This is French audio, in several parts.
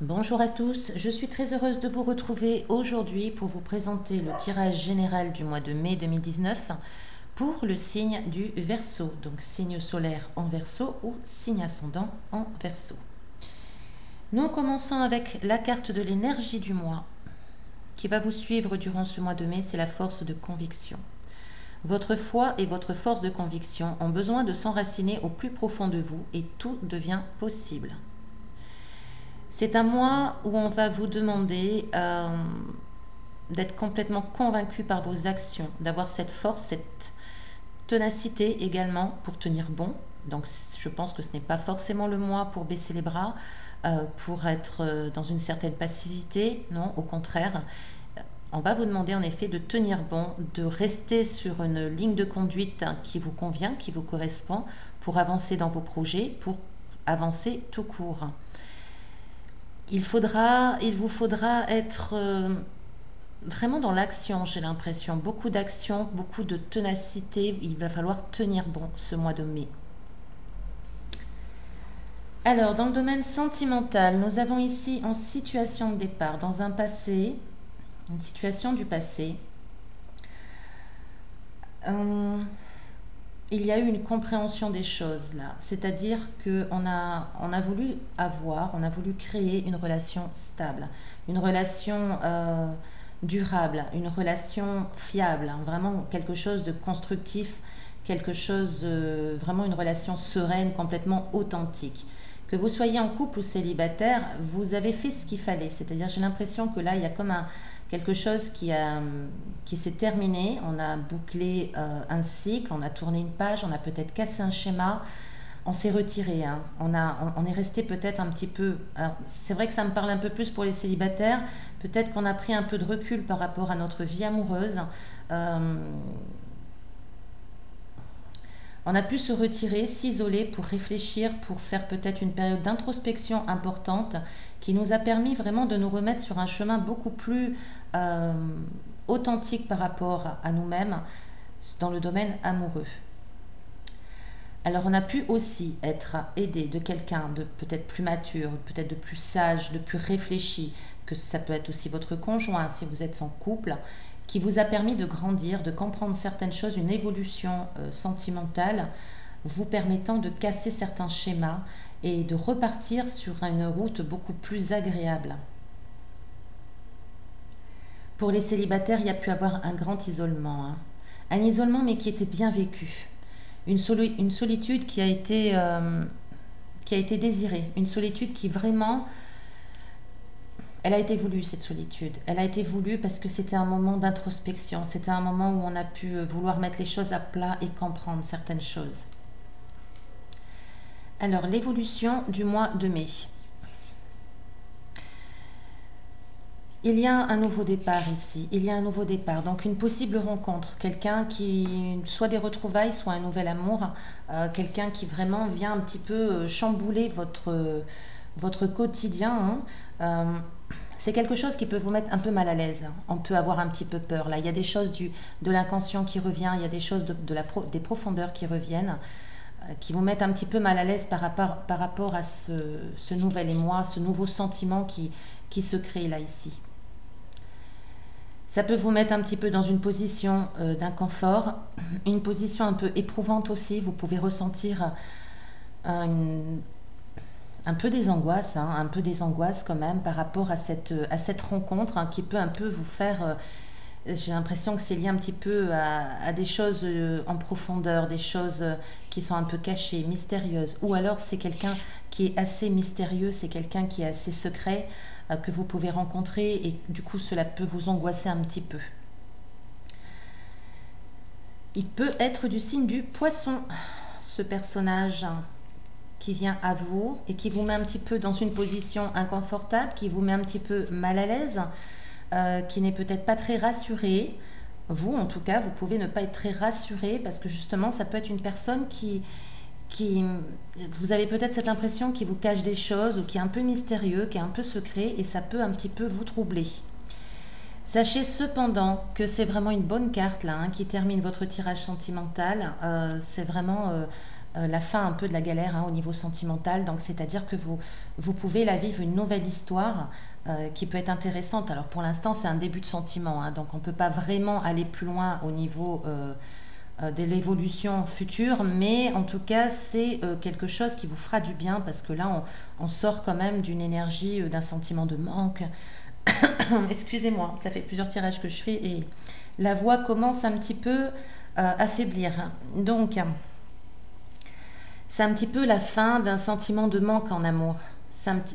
Bonjour à tous, je suis très heureuse de vous retrouver aujourd'hui pour vous présenter le tirage général du mois de mai 2019 pour le signe du Verseau, donc signe solaire en Verseau ou signe ascendant en Verseau. Nous commençons avec la carte de l'énergie du mois qui va vous suivre durant ce mois de mai, c'est la force de conviction. Votre foi et votre force de conviction ont besoin de s'enraciner au plus profond de vous et tout devient possible. C'est un mois où on va vous demander d'être complètement convaincu par vos actions, d'avoir cette force, cette ténacité également pour tenir bon. Donc je pense que ce n'est pas forcément le mois pour baisser les bras, pour être dans une certaine passivité, non, au contraire. On va vous demander en effet de tenir bon, de rester sur une ligne de conduite qui vous convient, qui vous correspond, pour avancer dans vos projets, pour avancer tout court. Il vous faudra être vraiment dans l'action, j'ai l'impression. Beaucoup d'action, beaucoup de ténacité. Il va falloir tenir bon ce mois de mai. Alors, dans le domaine sentimental, nous avons ici en situation de départ, dans un passé, une situation du passé. Il y a eu une compréhension des choses là, c'est-à-dire qu'on a voulu créer une relation stable, une relation durable, une relation fiable, hein, vraiment quelque chose de constructif, quelque chose, vraiment une relation sereine, complètement authentique. Que vous soyez en couple ou célibataire, vous avez fait ce qu'il fallait, c'est-à-dire j'ai l'impression que là il y a comme quelque chose qui s'est terminé, on a bouclé un cycle, on a tourné une page, on a peut-être cassé un schéma, on s'est retiré, hein. On est resté peut-être un petit peu, c'est vrai que ça me parle un peu plus pour les célibataires, peut-être qu'on a pris un peu de recul par rapport à notre vie amoureuse, on a pu se retirer, s'isoler pour réfléchir, pour faire peut-être une période d'introspection importante qui nous a permis vraiment de nous remettre sur un chemin beaucoup plus authentique par rapport à nous-mêmes dans le domaine amoureux. Alors on a pu aussi être aidé de quelqu'un de peut-être plus mature, peut-être de plus sage, de plus réfléchi, que ça peut être aussi votre conjoint si vous êtes en couple, qui vous a permis de grandir, de comprendre certaines choses, une évolution sentimentale, vous permettant de casser certains schémas et de repartir sur une route beaucoup plus agréable. Pour les célibataires, il y a pu avoir un grand isolement, hein. Un isolement mais qui était bien vécu. Une solitude qui a été désirée, une solitude qui vraiment... Elle a été voulue, cette solitude. Elle a été voulue parce que c'était un moment d'introspection. C'était un moment où on a pu vouloir mettre les choses à plat et comprendre certaines choses. Alors, l'évolution du mois de mai. Il y a un nouveau départ ici. Il y a un nouveau départ. Donc, une possible rencontre. Quelqu'un qui... Soit des retrouvailles, soit un nouvel amour. Quelqu'un qui vraiment vient un petit peu chambouler votre quotidien, hein. C'est quelque chose qui peut vous mettre un peu mal à l'aise. On peut avoir un petit peu peur. Là, il y a des choses de l'inconscient qui revient, il y a des choses des profondeurs qui reviennent, qui vous mettent un petit peu mal à l'aise par rapport à ce nouvel émoi, ce nouveau sentiment qui se crée là, ici. Ça peut vous mettre un petit peu dans une position d'inconfort, une position un peu éprouvante aussi. Vous pouvez ressentir un peu des angoisses, hein, un peu des angoisses quand même par rapport à cette rencontre, hein, qui peut un peu vous faire... j'ai l'impression que c'est lié un petit peu à des choses en profondeur, des choses qui sont un peu cachées, mystérieuses. Ou alors c'est quelqu'un qui est assez mystérieux, c'est quelqu'un qui est assez secret, que vous pouvez rencontrer et du coup cela peut vous angoisser un petit peu. Il peut être du signe du Poisson, ce personnage, hein, qui vient à vous et qui vous met un petit peu dans une position inconfortable, qui vous met un petit peu mal à l'aise, qui n'est peut-être pas très rassuré. Vous, en tout cas, vous pouvez ne pas être très rassuré parce que justement, ça peut être une personne qui vous avez peut-être cette impression qu'il vous cache des choses ou qui est un peu mystérieux, qui est un peu secret et ça peut un petit peu vous troubler. Sachez cependant que c'est vraiment une bonne carte là, hein, qui termine votre tirage sentimental. C'est vraiment la fin un peu de la galère au niveau sentimental. Donc c'est-à-dire que vous pouvez la vivre une nouvelle histoire qui peut être intéressante. Alors pour l'instant c'est un début de sentiment, donc on ne peut pas vraiment aller plus loin au niveau de l'évolution future, mais en tout cas c'est quelque chose qui vous fera du bien, parce que là on sort quand même d'une énergie, d'un sentiment de manque. Excusez-moi, ça fait plusieurs tirages que je fais et la voix commence un petit peu à faiblir. Donc c'est un petit peu la fin d'un sentiment de manque en amour.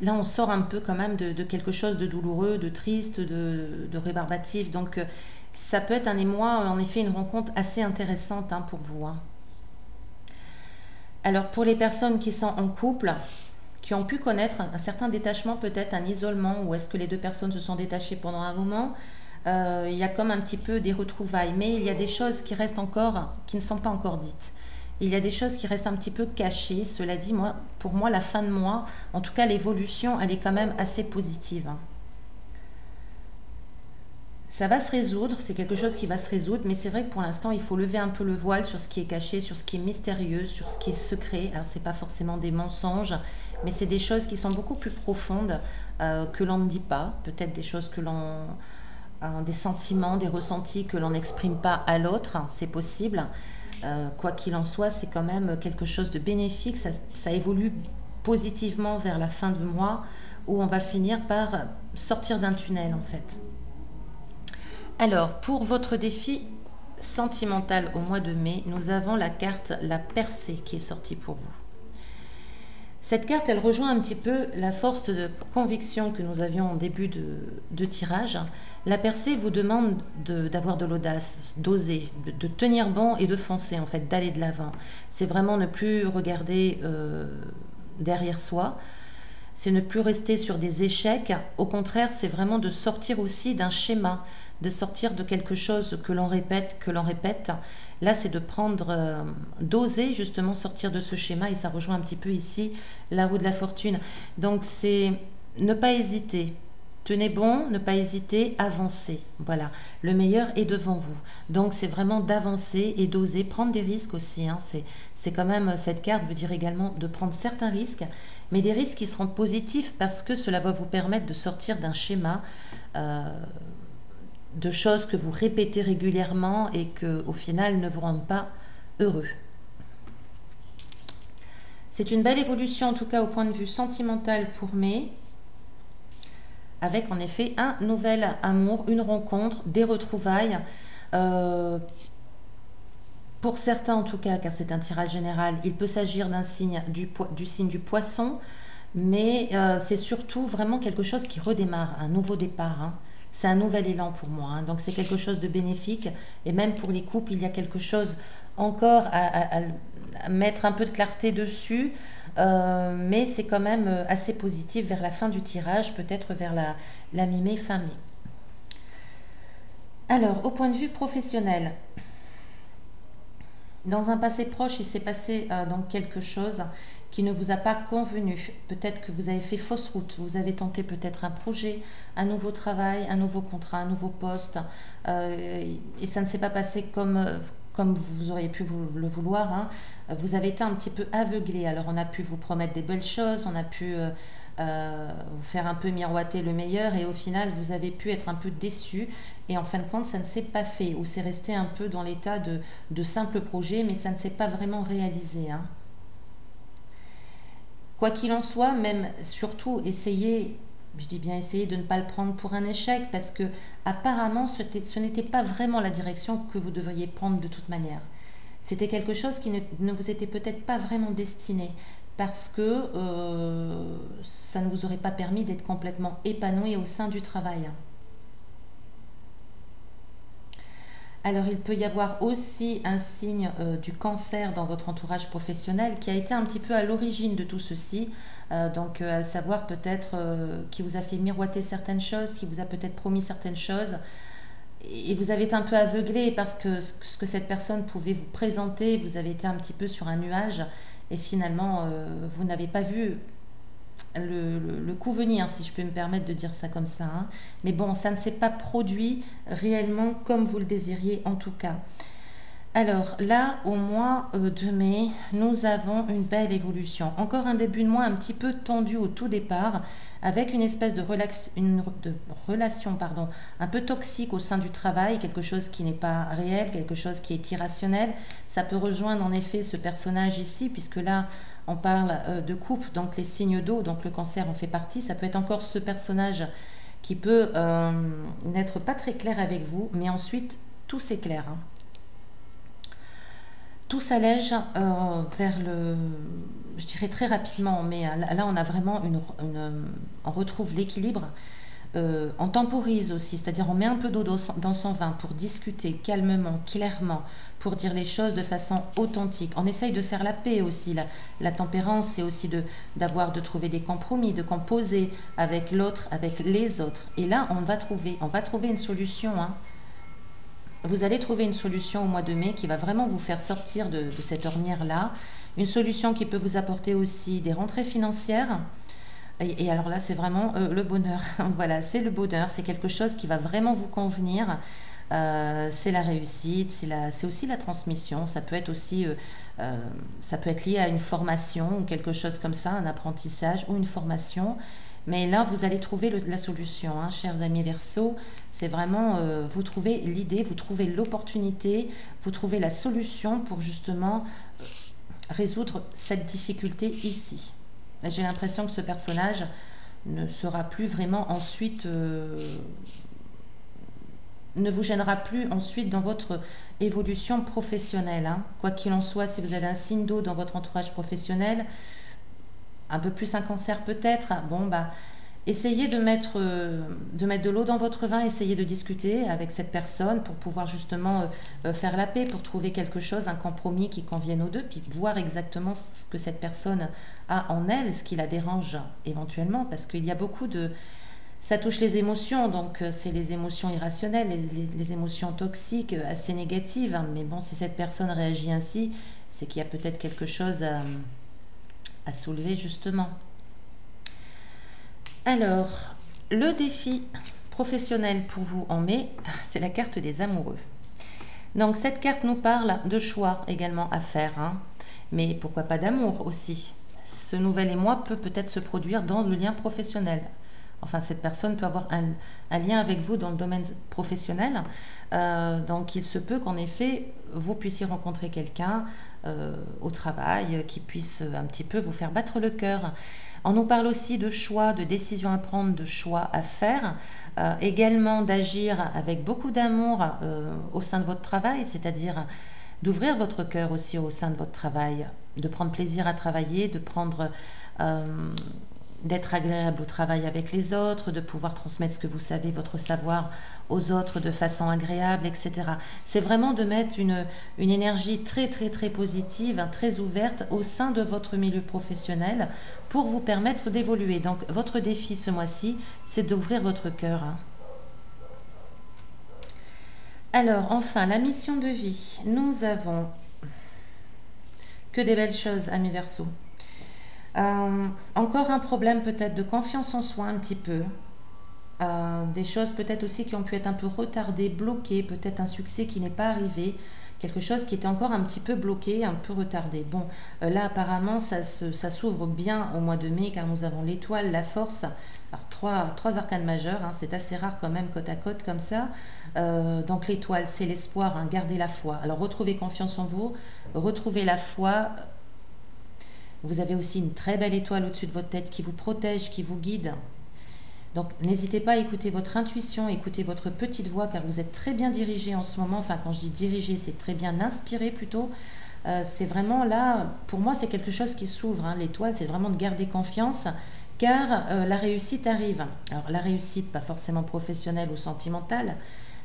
Là on sort un peu quand même de quelque chose de douloureux, de triste, de rébarbatif. Donc ça peut être un émoi, en effet, une rencontre assez intéressante pour vous. Alors pour les personnes qui sont en couple, qui ont pu connaître un certain détachement, peut-être un isolement, ou est-ce que les deux personnes se sont détachées pendant un moment, il y a comme un petit peu des retrouvailles, mais il y a des choses qui restent encore, qui ne sont pas encore dites. Il y a des choses qui restent un petit peu cachées. Cela dit, pour moi, la fin de mois, en tout cas l'évolution, elle est quand même assez positive. Ça va se résoudre, c'est quelque chose qui va se résoudre, mais c'est vrai que pour l'instant, il faut lever un peu le voile sur ce qui est caché, sur ce qui est mystérieux, sur ce qui est secret. Alors, ce n'est pas forcément des mensonges, mais c'est des choses qui sont beaucoup plus profondes que l'on ne dit pas. Peut-être des choses que l'on... des sentiments, des ressentis que l'on n'exprime pas à l'autre, c'est possible. Quoi qu'il en soit, c'est quand même quelque chose de bénéfique. Ça évolue positivement vers la fin du mois, où on va finir par sortir d'un tunnel, en fait. Alors, pour votre défi sentimental au mois de mai, nous avons la carte La Percée qui est sortie pour vous. Cette carte, elle rejoint un petit peu la force de conviction que nous avions en début de tirage. La Percée vous demande d'avoir de l'audace, d'oser, de tenir bon et de foncer, en fait, d'aller de l'avant. C'est vraiment ne plus regarder derrière soi. C'est ne plus rester sur des échecs. Au contraire, c'est vraiment de sortir aussi d'un schéma, de sortir de quelque chose que l'on répète, Là, c'est de prendre, d'oser justement sortir de ce schéma, et ça rejoint un petit peu ici la roue de la fortune. Donc, c'est ne pas hésiter. Tenez bon, ne pas hésiter, avancer. Voilà, le meilleur est devant vous. Donc, c'est vraiment d'avancer et d'oser prendre des risques aussi. C'est quand même, cette carte veut dire également de prendre certains risques, mais des risques qui seront positifs parce que cela va vous permettre de sortir d'un schéma de choses que vous répétez régulièrement et que, au final, ne vous rendent pas heureux. C'est une belle évolution, en tout cas au point de vue sentimental pour mai, avec en effet un nouvel amour, une rencontre, des retrouvailles. Pour certains en tout cas, car c'est un tirage général, il peut s'agir d'un signe du signe du poisson, mais c'est surtout vraiment quelque chose qui redémarre, un nouveau départ. C'est un nouvel élan pour moi, donc c'est quelque chose de bénéfique, et même pour les couples, il y a quelque chose encore à mettre un peu de clarté dessus, mais c'est quand même assez positif vers la fin du tirage, peut-être vers la mi-mai, fin mai. Alors, au point de vue professionnel, dans un passé proche, il s'est passé donc quelque chose qui ne vous a pas convenu. Peut-être que vous avez fait fausse route, vous avez tenté peut-être un projet, un nouveau travail, un nouveau contrat, un nouveau poste, et ça ne s'est pas passé comme vous auriez pu le vouloir. Vous avez été un petit peu aveuglé. Alors on a pu vous promettre des belles choses, on a pu vous faire un peu miroiter le meilleur, et au final vous avez pu être un peu déçu, et en fin de compte ça ne s'est pas fait, ou c'est resté un peu dans l'état de simple projet, mais ça ne s'est pas vraiment réalisé. Quoi qu'il en soit, même surtout essayez, je dis bien essayer de ne pas le prendre pour un échec, parce que apparemment ce n'était pas vraiment la direction que vous devriez prendre de toute manière. C'était quelque chose qui ne vous était peut-être pas vraiment destiné, parce que ça ne vous aurait pas permis d'être complètement épanoui au sein du travail. Alors, il peut y avoir aussi un signe du cancer dans votre entourage professionnel qui a été un petit peu à l'origine de tout ceci. Donc, à savoir peut-être qui vous a fait miroiter certaines choses, qui vous a peut-être promis certaines choses. Et vous avez été un peu aveuglé parce que ce que cette personne pouvait vous présenter, vous avez été un petit peu sur un nuage. Et finalement, vous n'avez pas vu le coup venir, si je peux me permettre de dire ça comme ça. Mais bon, ça ne s'est pas produit réellement comme vous le désiriez en tout cas. Alors là, au mois de mai, nous avons une belle évolution. Encore un début de mois un petit peu tendu au tout départ, avec une espèce de, de relation un peu toxique au sein du travail, quelque chose qui n'est pas réel, quelque chose qui est irrationnel. Ça peut rejoindre en effet ce personnage ici, puisque là, on parle de couple, donc les signes d'eau, donc le cancer en fait partie. Ça peut être encore ce personnage qui peut n'être pas très clair avec vous, mais ensuite, tout s'éclaire, hein. Tout s'allège vers le, je dirais très rapidement, mais là on a vraiment on retrouve l'équilibre. On temporise aussi, c'est-à-dire on met un peu d'eau dans son vin pour discuter calmement, clairement, pour dire les choses de façon authentique. On essaye de faire la paix aussi. La tempérance, c'est aussi de trouver des compromis, de composer avec l'autre, avec les autres. Et là, on va trouver une solution, hein. Vous allez trouver une solution au mois de mai qui va vraiment vous faire sortir de cette ornière-là. Une solution qui peut vous apporter aussi des rentrées financières. Et alors là, c'est vraiment le bonheur. Voilà, c'est le bonheur. C'est quelque chose qui va vraiment vous convenir. C'est la réussite, c'est aussi la transmission. Ça peut être aussi, ça peut être lié à une formation ou quelque chose comme ça, un apprentissage ou une formation. Mais là, vous allez trouver la solution, hein, chers amis Verseau. C'est vraiment, vous trouvez l'idée, vous trouvez l'opportunité, vous trouvez la solution pour justement résoudre cette difficulté ici. J'ai l'impression que ce personnage ne sera plus vraiment ensuite, ne vous gênera plus ensuite dans votre évolution professionnelle, hein. Quoi qu'il en soit, si vous avez un signe d'eau dans votre entourage professionnel, un peu plus un cancer peut-être, bon bah essayez de mettre de l'eau dans votre vin, essayez de discuter avec cette personne pour pouvoir justement faire la paix, pour trouver quelque chose, un compromis qui convienne aux deux, puis voir exactement ce que cette personne a en elle, ce qui la dérange éventuellement, parce qu'il y a beaucoup de... Ça touche les émotions, donc c'est les émotions irrationnelles, les émotions toxiques, assez négatives, hein. Mais bon, si cette personne réagit ainsi, c'est qu'il y a peut-être quelque chose à soulever justement. Alors, le défi professionnel pour vous en mai, c'est la carte des amoureux. Donc cette carte nous parle de choix également à faire, hein, mais pourquoi pas d'amour aussi. Ce nouvel émoi peut peut-être se produire dans le lien professionnel. Enfin, cette personne peut avoir un lien avec vous dans le domaine professionnel. Donc, il se peut qu'en effet, vous puissiez rencontrer quelqu'un au travail qui puisse un petit peu vous faire battre le cœur. On nous parle aussi de choix, de décisions à prendre, de choix à faire. Également d'agir avec beaucoup d'amour au sein de votre travail, c'est-à-dire d'ouvrir votre cœur aussi au sein de votre travail, de prendre plaisir à travailler, de prendre... d'être agréable au travail avec les autres, de pouvoir transmettre ce que vous savez, votre savoir aux autres de façon agréable, etc. C'est vraiment de mettre une énergie très très très positive, hein, très ouverte au sein de votre milieu professionnel pour vous permettre d'évoluer. Donc votre défi ce mois-ci, c'est d'ouvrir votre cœur, hein. Alors enfin, la mission de vie, nous avons que des belles choses, amis Verseau. Encore un problème peut-être de confiance en soi un petit peu. Des choses peut-être aussi qui ont pu être un peu retardées, bloquées, peut-être un succès qui n'est pas arrivé, quelque chose qui était encore un petit peu bloqué, un peu retardé. Bon, là apparemment ça s'ouvre bien au mois de mai car nous avons l'étoile, la force, alors trois arcanes majeurs, hein, c'est assez rare quand même côte à côte comme ça. Donc l'étoile c'est l'espoir, hein, gardez la foi. Alors retrouvez confiance en vous, retrouvez la foi. Vous avez aussi une très belle étoile au-dessus de votre tête qui vous protège, qui vous guide. Donc n'hésitez pas à écouter votre intuition, écouter votre petite voix car vous êtes très bien dirigé en ce moment. Enfin quand je dis dirigé, c'est très bien inspiré plutôt. C'est vraiment là, pour moi c'est quelque chose qui s'ouvre, hein. L'étoile c'est vraiment de garder confiance car la réussite arrive. Alors la réussite, pas forcément professionnelle ou sentimentale,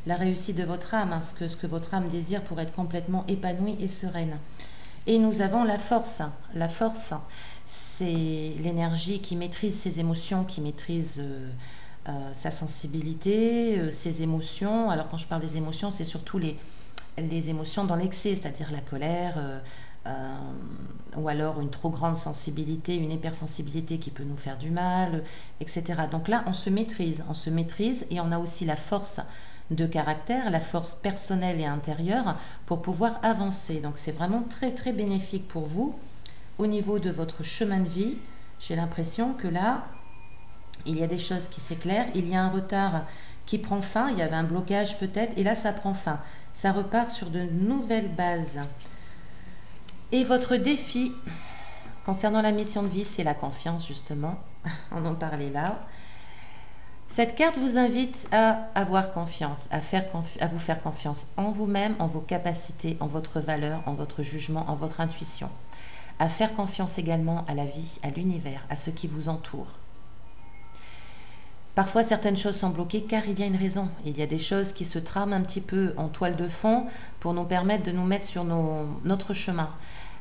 la réussite de votre âme, hein, ce que votre âme désire pour être complètement épanouie et sereine. Et nous avons la force. La force, c'est l'énergie qui maîtrise ses émotions, qui maîtrise sa sensibilité, ses émotions. Alors quand je parle des émotions, c'est surtout les émotions dans l'excès, c'est-à-dire la colère, ou alors une trop grande sensibilité, une hypersensibilité qui peut nous faire du mal, etc. Donc là, on se maîtrise et on a aussi la force de caractère, la force personnelle et intérieure pour pouvoir avancer. Donc c'est vraiment très très bénéfique pour vous au niveau de votre chemin de vie. J'ai l'impression que là, il y a des choses qui s'éclairent, il y a un retard qui prend fin, il y avait un blocage peut-être, et là ça prend fin. Ça repart sur de nouvelles bases. Et votre défi concernant la mission de vie, c'est la confiance justement. On en parlait là. Cette carte vous invite à avoir confiance, à vous faire confiance en vous-même, en vos capacités, en votre valeur, en votre jugement, en votre intuition. À faire confiance également à la vie, à l'univers, à ce qui vous entoure. Parfois, certaines choses sont bloquées car il y a une raison. Il y a des choses qui se trament un petit peu en toile de fond pour nous permettre de nous mettre sur notre chemin.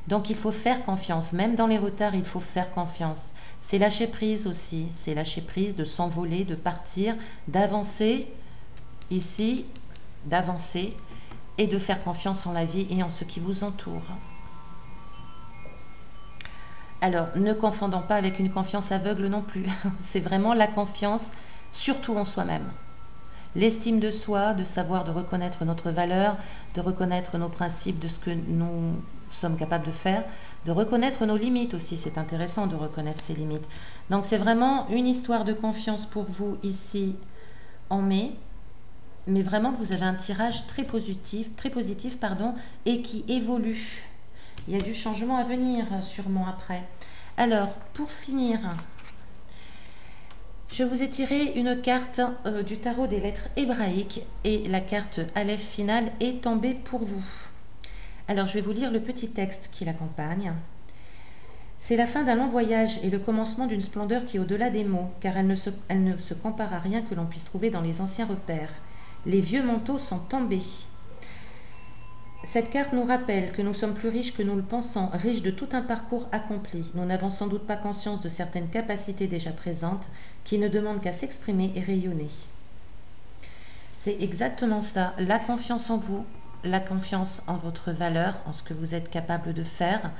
Donc, il faut faire confiance. Même dans les retards, il faut faire confiance. C'est lâcher prise aussi. C'est lâcher prise de s'envoler, de partir, d'avancer ici, d'avancer et de faire confiance en la vie et en ce qui vous entoure. Alors, ne confondons pas avec une confiance aveugle non plus. C'est vraiment la confiance, surtout en soi-même. L'estime de soi, de savoir, de reconnaître notre valeur, de reconnaître nos principes, de ce que nous sommes capables de faire, de reconnaître nos limites aussi. C'est intéressant de reconnaître ses limites. Donc, c'est vraiment une histoire de confiance pour vous ici en mai. Mais vraiment, vous avez un tirage très positif, et qui évolue. Il y a du changement à venir, sûrement après. Alors, pour finir, je vous ai tiré une carte du tarot des lettres hébraïques et la carte Aleph finale est tombée pour vous. Alors, je vais vous lire le petit texte qui l'accompagne. C'est la fin d'un long voyage et le commencement d'une splendeur qui est au-delà des mots, car elle ne se compare à rien que l'on puisse trouver dans les anciens repères. Les vieux manteaux sont tombés. Cette carte nous rappelle que nous sommes plus riches que nous le pensons, riches de tout un parcours accompli. Nous n'avons sans doute pas conscience de certaines capacités déjà présentes qui ne demandent qu'à s'exprimer et rayonner. C'est exactement ça, la confiance en vous, la confiance en votre valeur, en ce que vous êtes capable de faire.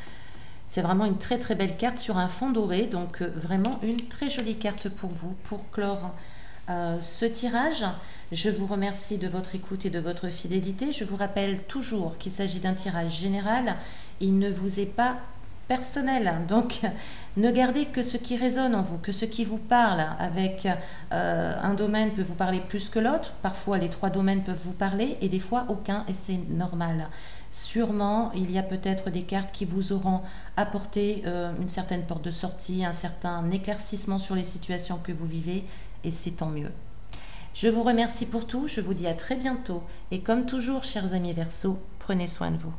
C'est vraiment une très très belle carte sur un fond doré, donc vraiment une très jolie carte pour vous, pour clore ce tirage. Je vous remercie de votre écoute et de votre fidélité. Je vous rappelle toujours qu'il s'agit d'un tirage général. Il ne vous est pas personnel. Donc, ne gardez que ce qui résonne en vous, que ce qui vous parle. Avec un domaine peut vous parler plus que l'autre. Parfois, les 3 domaines peuvent vous parler et des fois, aucun. Et c'est normal. Sûrement, il y a peut-être des cartes qui vous auront apporté une certaine porte de sortie, un certain éclaircissement sur les situations que vous vivez. Et c'est tant mieux. Je vous remercie pour tout, je vous dis à très bientôt. Et comme toujours, chers amis Verseaux, prenez soin de vous.